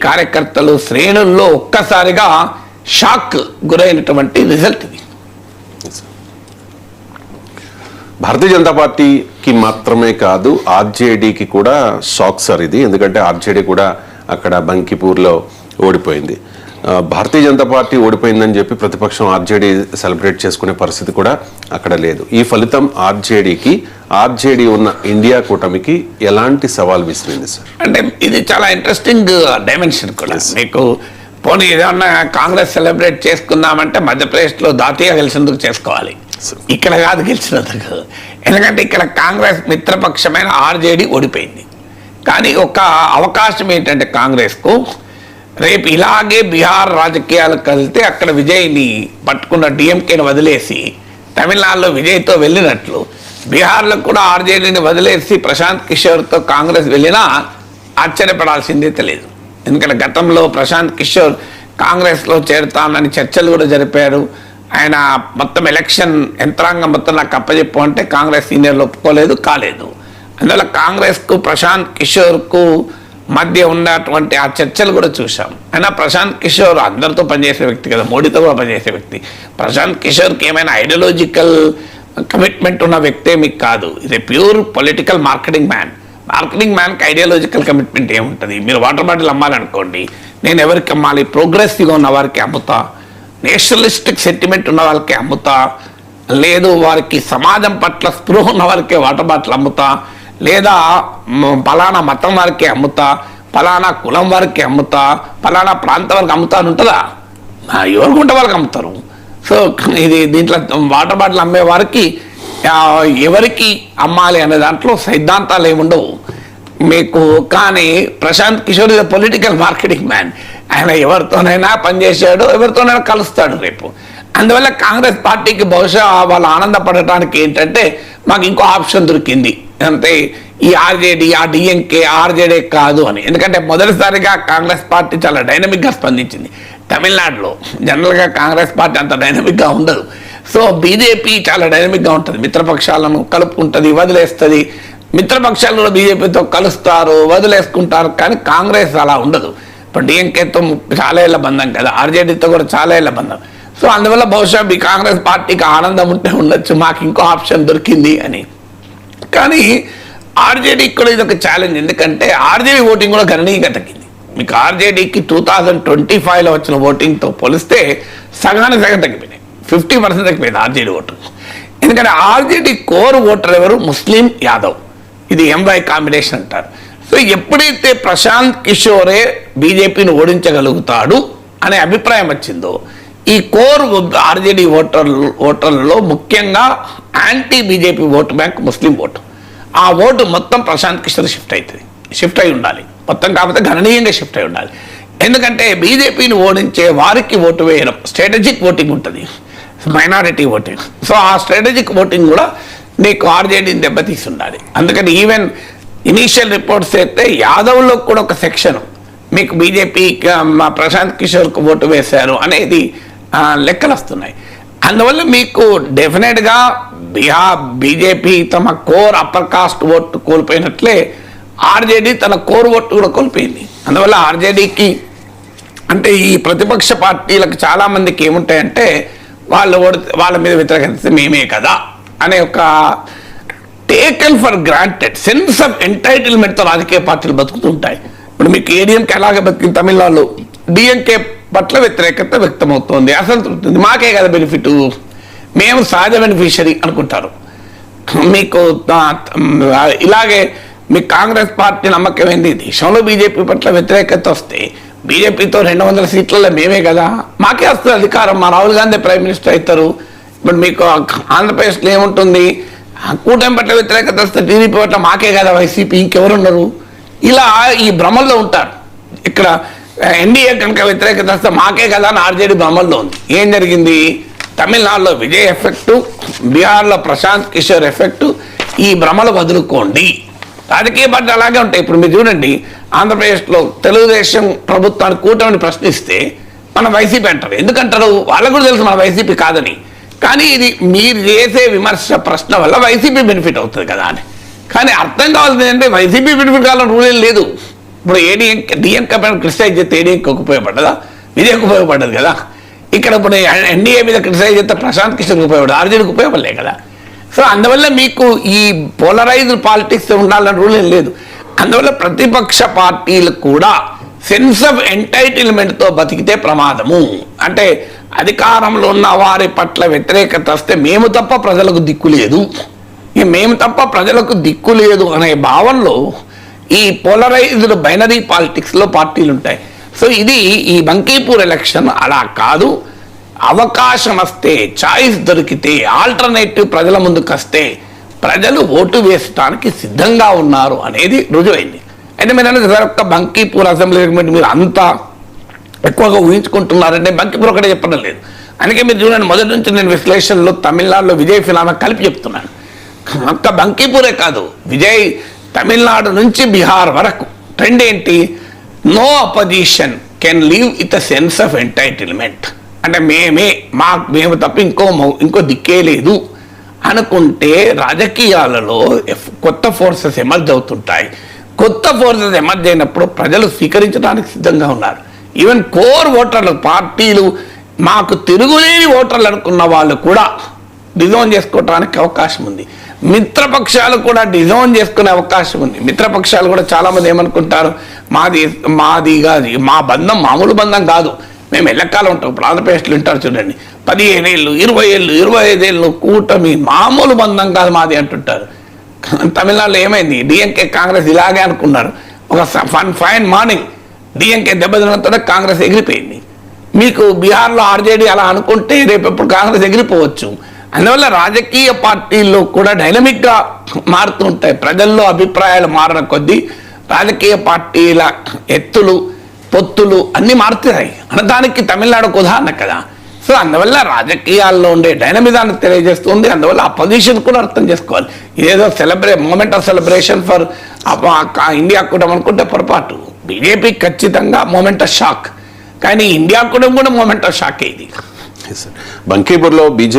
కార్యకర్తలు శ్రేణుల్లో ఒక్కసారిగా షాక్ గురైనటువంటి రిజల్ట్ ఇది. భారతీయ జనతా పార్టీకి మాత్రమే కాదు, ఆర్జేడీకి కూడా షాక్ సార్ ఇది. ఎందుకంటే ఆర్జేడీ కూడా అక్కడ బంకిపూర్లో ఓడిపోయింది. భారతీయ జనతా పార్టీ ఓడిపోయిందని చెప్పి ప్రతిపక్షం ఆర్జేడీ సెలబ్రేట్ చేసుకునే పరిస్థితి కూడా అక్కడ లేదు. ఈ ఫలితం ఆర్జేడీ ఉన్న ఇండియా కూటమికి ఎలాంటి సవాల్ విసిరింది సార్? అంటే ఇది చాలా ఇంట్రెస్టింగ్ డైమెన్షన్ కూడా. మీకు పోనీ ఏదన్నా కాంగ్రెస్ సెలబ్రేట్ చేసుకుందామంటే మధ్యప్రదేశ్లో దాతీయ గెలిచినందుకు చేసుకోవాలి, ఇక్కడ కాదు గెలిచినందుకు. ఎందుకంటే ఇక్కడ కాంగ్రెస్ మిత్రపక్షమైన ఆర్జేడీ ఓడిపోయింది. కానీ ఒక అవకాశం ఏంటంటే కాంగ్రెస్కు, రేపు ఇలాగే బీహార్ రాజకీయాలు కలిస్తే అక్కడ విజయ్ని పట్టుకున్న డిఎంకేని వదిలేసి తమిళనాడులో విజయ్తో వెళ్ళినట్లు బీహార్లో కూడా ఆర్జేడీని వదిలేసి ప్రశాంత్ కిషోర్తో కాంగ్రెస్ వెళ్ళినా ఆశ్చర్యపడాల్సిందే తెలియదు. ఎందుకంటే గతంలో ప్రశాంత్ కిషోర్ కాంగ్రెస్లో చేరుతానని చర్చలు కూడా జరిపారు. ఆయన మొత్తం ఎలక్షన్ యంత్రాంగం మొత్తం నాకు అప్పచెప్పు అంటే కాంగ్రెస్ సీనియర్లు ఒప్పుకోలేదు, కాలేదు. అందువల్ల కాంగ్రెస్కు ప్రశాంత్ కిషోర్కు మధ్య ఉన్నటువంటి ఆ చర్చలు కూడా చూసాం. అయినా ప్రశాంత్ కిషోర్ అందరితో పనిచేసే వ్యక్తి కదా, మోడీతో కూడా పనిచేసే వ్యక్తి. ప్రశాంత్ కిషోర్కి ఏమైనా ఐడియాలజికల్ కమిట్మెంట్ ఉన్న వ్యక్తే మీకు కాదు. ఇది ప్యూర్ పొలిటికల్ మార్కెటింగ్ మ్యాన్కి ఐడియాలజికల్ కమిట్మెంట్ ఏముంటుంది? మీరు వాటర్ బాటిల్ అమ్మాలనుకోండి, నేను ఎవరికి అమ్మాలి? ప్రోగ్రెసివ్గా ఉన్న వారికి అమ్ముతా, నేషనలిస్టిక్ సెంటిమెంట్ ఉన్న వాళ్ళకి అమ్ముతా, లేదు వారికి సమాజం పట్ల స్పృహ ఉన్న వారికే వాటర్ బాటిల్ అమ్ముతా, లేదా పలానా మతం వారికి అమ్ముతా, పలానా కులం వారికి అమ్ముతా, పలానా ప్రాంతం వారికి అమ్ముతా అని ఉంటుందా? ఎవరికి వాళ్ళకి అమ్ముతారు. సో ఇది దీంట్లో వాటర్ బాటిల్ అమ్మే వారికి ఎవరికి అమ్మాలి అనే దాంట్లో సిద్ధాంతాలు ఏముండవు మీకు. కానీ Prashant Kishor is political marketing man. ఆయన ఎవరితోనైనా పనిచేశాడు, ఎవరితోనైనా కలుస్తాడు రేపు. అందువల్ల కాంగ్రెస్ పార్టీకి బహుశా వాళ్ళు ఆనందపడటానికి ఏంటంటే మాకు ఇంకో ఆప్షన్ దొరికింది అంటే ఈ ఆర్జేడీ, ఆ డిఎంకే ఆర్జేడీ కాదు అని. ఎందుకంటే మొదటిసారిగా కాంగ్రెస్ పార్టీ చాలా డైనమిక్గా స్పందించింది. తమిళనాడులో జనరల్గా కాంగ్రెస్ పార్టీ అంత డైనమిక్గా ఉండదు. సో బీజేపీ చాలా డైనమిక్గా ఉంటుంది, మిత్రపక్షాలను కలుపుకుంటుంది, వదిలేస్తుంది. మిత్రపక్షాలు కూడా బీజేపీతో కలుస్తారు, వదిలేసుకుంటారు. కానీ కాంగ్రెస్ అలా ఉండదు. ఇప్పుడు డిఎంకేతో చాలా ఏళ్ళ బంధం కదా, ఆర్జేడీతో కూడా చాలా ఏళ్ళ బంధం. సో అందువల్ల బహుశా మీ కాంగ్రెస్ పార్టీకి ఆనందం ఉంటే ఉండొచ్చు, మాకు ఇంకో ఆప్షన్ దొరికింది అని. కానీ ఆర్జేడీకి కూడా ఇది ఒక ఛాలెంజ్. ఎందుకంటే ఆర్జేడీ ఓటింగ్ కూడా గణనీయంగా తగ్గింది. మీకు ఆర్జేడీకి 2025లో వచ్చిన ఓటింగ్తో పోలిస్తే సగానికి సగం తగ్గిపోయినాయి. 50% తగ్గిపోయింది ఆర్జేడీ ఓటు. ఎందుకంటే ఆర్జేడీ కోర్ ఓటర్ ఎవరు? ముస్లిం, యాదవ్. ఇది ఎంవై కాంబినేషన్ అంటారు. సో ఎప్పుడైతే ప్రశాంత్ కిషోరే బీజేపీని ఓడించగలుగుతాడు అనే అభిప్రాయం వచ్చిందో, ఈ కోర్ ఆర్జేడీ ఓటర్లలో ముఖ్యంగా యాంటీ బీజేపీ ఓటు బ్యాంక్ ముస్లిం ఓటు, ఆ ఓటు మొత్తం ప్రశాంత్ కిషోర్ షిఫ్ట్ అయి ఉండాలి. మొత్తం కాకపోతే గణనీయంగా షిఫ్ట్ అయి ఉండాలి. ఎందుకంటే బీజేపీని ఓడించే వారికి ఓటు వేయడం స్ట్రాటజిక్ ఓటింగ్ ఉంటుంది, మైనారిటీ ఓటింగ్. సో ఆ స్ట్రాటజిక్ ఓటింగ్ కూడా నీకు ఆర్జేడీని దెబ్బతీసి ఉండాలి. అందుకని ఈవెన్ ఇనీషియల్ రిపోర్ట్స్ అయితే యాదవ్లో కూడా ఒక సెక్షన్ మీకు బీజేపీ ప్రశాంత్ కిషోర్కు ఓటు వేశారు అనేది లెక్కలు వస్తున్నాయి. అందువల్ల మీకు డెఫినెట్గా బీజేపీ తమ కోర్ అప్పర్ కాస్ట్ ఓటు కోల్పోయినట్లే ఆర్జేడీ తన కోర్ ఓటు కూడా కోల్పోయింది. అందువల్ల ఆర్జేడీకి అంటే ఈ ప్రతిపక్ష పార్టీలకు చాలామందికి ఏముంటాయంటే వాళ్ళ మీద వ్యతిరేకత మేమే కదా అనే ఒక taken for granted sense of ఎంటైటిల్మెంట్తో రాజకీయ పార్టీలు బతుకుతుంటాయి. ఇప్పుడు మీకు ఏడీఎంకే అలాగే బతికింది తమిళనాడులో, డిఎంకే పట్ల వ్యతిరేకత వ్యక్తమవుతుంది, అసంతృప్తి. మాకే కదా బెనిఫిట్, మేము సహజ బెనిఫిషరీ అనుకుంటారు. మీకు ఇలాగే మీ కాంగ్రెస్ పార్టీ నమ్మకం ఏంది? దేశంలో బీజేపీ పట్ల వ్యతిరేకత వస్తే బీజేపీతో 200 సీట్లలో మేమే కదా, మాకే వస్తుంది అధికారం, మా రాహుల్ గాంధీ ప్రైమ్ మినిస్టర్ అవుతారు. ఇప్పుడు మీకు ఆంధ్రప్రదేశ్లో ఏముంటుంది? కూటమి పట్ల వ్యతిరేకత వస్తే టీడీపీ పట్ల మాకే కదా వైసీపీ, ఇంకెవరున్నారు? ఇలా ఈ భ్రమల్లో ఉంటారు. ఇక్కడ ఎన్డీఏ కనుక వ్యతిరేకత వస్తే మాకే కదా అని ఆర్జేడీ భ్రమల్లో ఉంది. ఏం జరిగింది? తమిళనాడులో విజయ్ ఎఫెక్టు, బీహార్లో ప్రశాంత్ కిషోర్ ఎఫెక్టు. ఈ భ్రమలు వదులుకోండి. రాజకీయ పార్టీ అలాగే ఉంటాయి. ఇప్పుడు మీరు చూడండి, ఆంధ్రప్రదేశ్లో తెలుగుదేశం ప్రభుత్వాన్ని కూటమిని ప్రశ్నిస్తే మన వైసీపీ అంటారు. ఎందుకంటారు? వాళ్ళకు కూడా తెలుసు మన వైసీపీ కాదని. కానీ ఇది మీరు చేసే విమర్శ ప్రశ్న వల్ల వైసీపీ బెనిఫిట్ అవుతుంది కదా అని. కానీ అర్థం కావాల్సింది ఏంటంటే వైసీపీ బెనిఫిట్ కావాలని రూల్ ఏం లేదు. ఇప్పుడు డిఎంకే క్రిటిసైజ్ చేస్తే ఏడీఎంకి ఉపయోగపడ్డదా? విజయ్కి ఉపయోగపడ్డది కదా. ఇక్కడ ఇప్పుడు ఎన్డీఏ మీద క్రిటిసైజ్ చేస్తే ప్రశాంత్ కిషన్కి ఉపయోగపడదు, ఆర్జేడీకి ఉపయోగపడలే కదా. సో అందువల్ల మీకు ఈ పోలరైజ్డ్ పాలిటిక్స్ ఉండాలని రూల్ ఏం లేదు. అందువల్ల ప్రతిపక్ష పార్టీలు కూడా సెన్స్ ఆఫ్ ఎంటైటిల్మెంట్తో బతికితే ప్రమాదము. అంటే అధికారంలో ఉన్న వారి పట్ల వ్యతిరేకత వస్తే మేము తప్ప ప్రజలకు దిక్కు లేదు, మేము తప్ప ప్రజలకు దిక్కు లేదు అనే భావనలో ఈ పోలరైజ్డ్ బైనరీ పాలిటిక్స్లో పార్టీలు ఉంటాయి. సో ఇది ఈ బంకీపూర్ ఎలక్షన్ అలా కాదు. అవకాశం వస్తే, చాయిస్ దొరికితే, ఆల్టర్నేటివ్ ప్రజల ముందుకు వస్తే ప్రజలు ఓటు వేసడానికి సిద్ధంగా ఉన్నారు అనేది రుజువైంది. అయితే మీరు అనేది ఒక్క బంకీపూర్ అసెంబ్లీ సెగ్మెంట్ మీరు అంతా ఎక్కువగా ఊహించుకుంటున్నారంటే బంకీపూర్ ఒకటే చెప్పడం లేదు. అందుకే మీరు చూడండి, మొదటి నుంచి నేను విశ్లేషణలో తమిళనాడులో విజయ్ ఫిలానా కలిపి చెప్తున్నాను. ఒక్క బంకీపూరే కాదు, విజయ్ తమిళనాడు నుంచి బీహార్ వరకు ట్రెండ్ ఏంటి? No opposition can leave with a sense of entitlement. అంటే మేము తప్ప ఇంకో దిక్కే లేదు అనుకుంటే రాజకీయాలలో కొత్త ఫోర్సెస్ ఎమర్జ్ అవుతుంటాయి. కొత్త ఫోర్సెస్ ఎమర్జ్ అయినప్పుడు ప్రజలు స్వీకరించడానికి సిద్ధంగా ఉన్నారు. ఈవెన్ కోర్ ఓటర్లు, పార్టీలు మాకు తిరుగులేని ఓటర్లు అనుకున్న వాళ్ళు కూడా డిజోన్ చేసుకోవడానికి అవకాశం ఉంది. మిత్రపక్షాలు కూడా డిజోన్ చేసుకునే అవకాశం ఉంది. మిత్రపక్షాలు కూడా చాలామంది ఏమనుకుంటారు, మాది మా బంధం మామూలు బంధం కాదు, మేము ఎల్లకాలం ఉంటాం. ఇప్పుడు ఆంధ్రప్రదేశ్లో ఉంటారు చూడండి, 15 ఏళ్ళు 20 ఏళ్ళు 25 ఏళ్ళు కూటమి మామూలు బంధం కాదు మాది అంటుంటారు. తమిళనాడులో ఏమైంది, డిఎంకే కాంగ్రెస్ ఇలాగే అనుకున్నారు. ఒక ఫైన్ మార్నింగ్ డిఎంకే దెబ్బతినడంతో కాంగ్రెస్ ఎగిరిపోయింది. మీకు బీహార్లో ఆర్జేడీ అలా అనుకుంటే రేపు ఎప్పుడు కాంగ్రెస్ ఎగిరిపోవచ్చు. అందువల్ల రాజకీయ పార్టీల్లో కూడా డైనమిక్గా మారుతూ ఉంటాయి. ప్రజల్లో అభిప్రాయాలు మారిన కొద్దీ రాజకీయ పార్టీల ఎత్తులు, పొత్తులు అన్నీ మారుతాయి అనడానికి తమిళనాడుకు ఉదాహరణ కదా. సో అందువల్ల రాజకీయాల్లో ఉండే డైనమిజాన్ని తెలియజేస్తుంది. అందువల్ల ఆ పొజిషన్ కూడా అర్థం చేసుకోవాలి. ఇదేదో moment of celebration for India కూడా అనుకుంటే పొరపాటు. బీజేపీ ఖచ్చితంగా మూమెంట్ ఆఫ్ షాక్, కానీ ఇండియా కూడా మూమెంట్ ఆఫ్ షాక్ ఇది. బంకీపూర్లో బీజేపీ